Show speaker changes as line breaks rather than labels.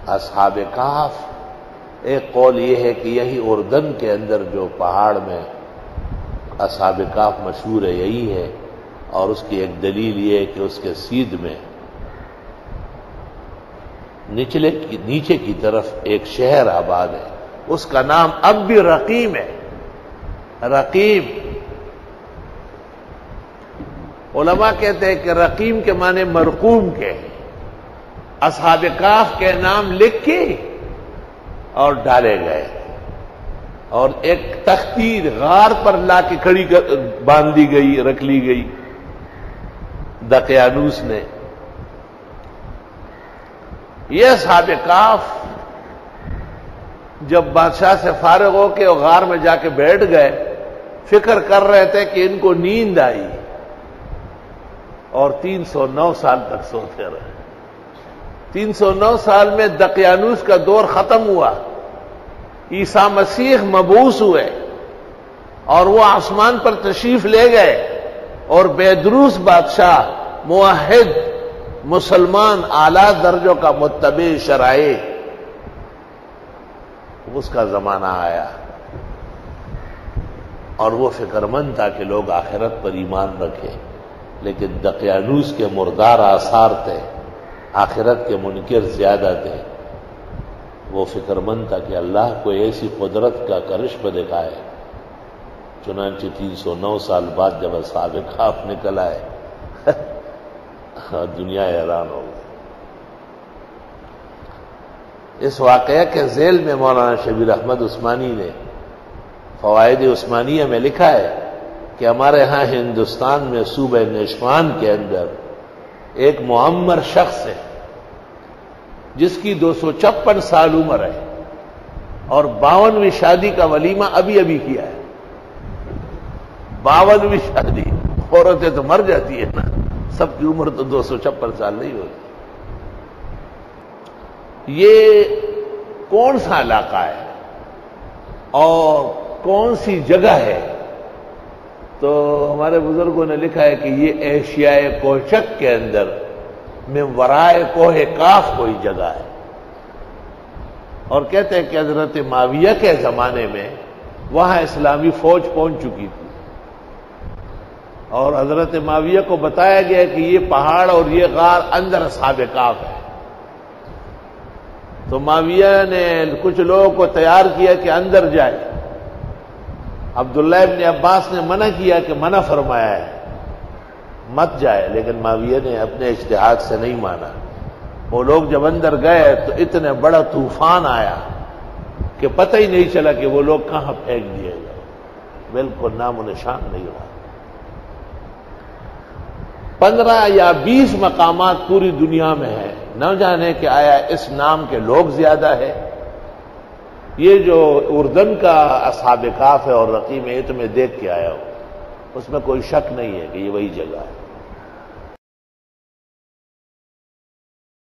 اصحاب کہف، ایک قول یہ ہے کہ یہی اردن کے اندر جو پہاڑ میں اصحاب کہف مشہور ہے یہی ہے، اور اس کی ایک دلیل یہ ہے کہ اس کے سیدھ میں نیچے کی طرف ایک شہر آباد ہے، اس کا نام اب بھی رقیم ہے۔ رقیم، علماء کہتے ہیں کہ رقیم کے معنی مرقوم کے، اصحاب کہف کے نام لکھ کے اور ڈالے گئے، اور ایک تختی غار پر لا کے کھڑی باندھ دی گئی، رکھ لی گئی دقیانوس نے۔ یہ اصحاب کہف جب بادشاہ سے فارغ ہو کے غار میں جا کے بیٹھ گئے، فکر کر رہے تھے کہ ان کو نیند آئی، اور 309 سال تک سوتے رہے۔ 309 سال میں دقیانوس کا دور ختم ہوا، عیسیٰ مسیح مبعوث ہوئے، اور وہ آسمان پر تشریف لے گئے، اور بیدروس بادشاہ موحد مسلمان اعلیٰ درجوں کا متبع شرائع، اس کا زمانہ آیا، اور وہ فکر مند تھا کہ لوگ آخرت پر ایمان رکھے، لیکن دقیانوس کے مردار آثار تھے، آخرت کے منکر زیادہ تھے۔ وہ فکر مند تھا کہ اللہ کو ایسی قدرت کا کرشمہ دکھائے۔ چنانچہ 309 سال بعد جب اصحاب کہف نکل آئے، دنیا حیران ہو گئی۔ اس واقعہ کے ذیل میں مولانا شبیر احمد عثمانی نے فوائد عثمانیہ میں لکھا ہے کہ ہمارے ہاں ہندوستان میں صوبہ نشوان کے اندر ایک معمر شخص ہے جس کی 256 سال عمر ہے، اور 52ویں شادی کا ولیمہ ابھی کیا ہے۔ 52ویں شادی، عورتیں تو مر جاتی ہے نا، سب کی عمر تو 256 سال نہیں ہوتی۔ یہ کون سا علاقہ ہے اور کون سی جگہ ہے؟ تو ہمارے بزرگوں نے لکھا ہے کہ یہ ایشیائے کوشک کے اندر میں ورائے کوہ کاف کوئی جگہ ہے، اور کہتے ہیں کہ حضرت معاویہ کے زمانے میں وہاں اسلامی فوج پہنچ چکی تھی، اور حضرت معاویہ کو بتایا گیا کہ یہ پہاڑ اور یہ غار اندر اصحاب کہف ہے۔ تو معاویہ نے کچھ لوگوں کو تیار کیا کہ اندر جائے۔ عبداللہ ابن عباس نے منع کیا کہ منع فرمایا ہے مت جائے، لیکن معاویہ نے اپنے اجتہاد سے نہیں مانا۔ وہ لوگ جب اندر گئے تو اتنے بڑا طوفان آیا کہ پتہ ہی نہیں چلا کہ وہ لوگ کہاں پھینک دیے گئے، بالکل نام و نشان نہیں رہا۔ 15 یا 20 مقامات پوری دنیا میں ہیں، نہ جانے کہ آیا اس نام کے لوگ زیادہ ہے۔ یہ جو اردن کا اصحاب کہف ہے اور رقیم ہے، یہ تو میں دیکھ کے آیا ہوں، اس میں کوئی شک نہیں ہے کہ یہ وہی جگہ ہے۔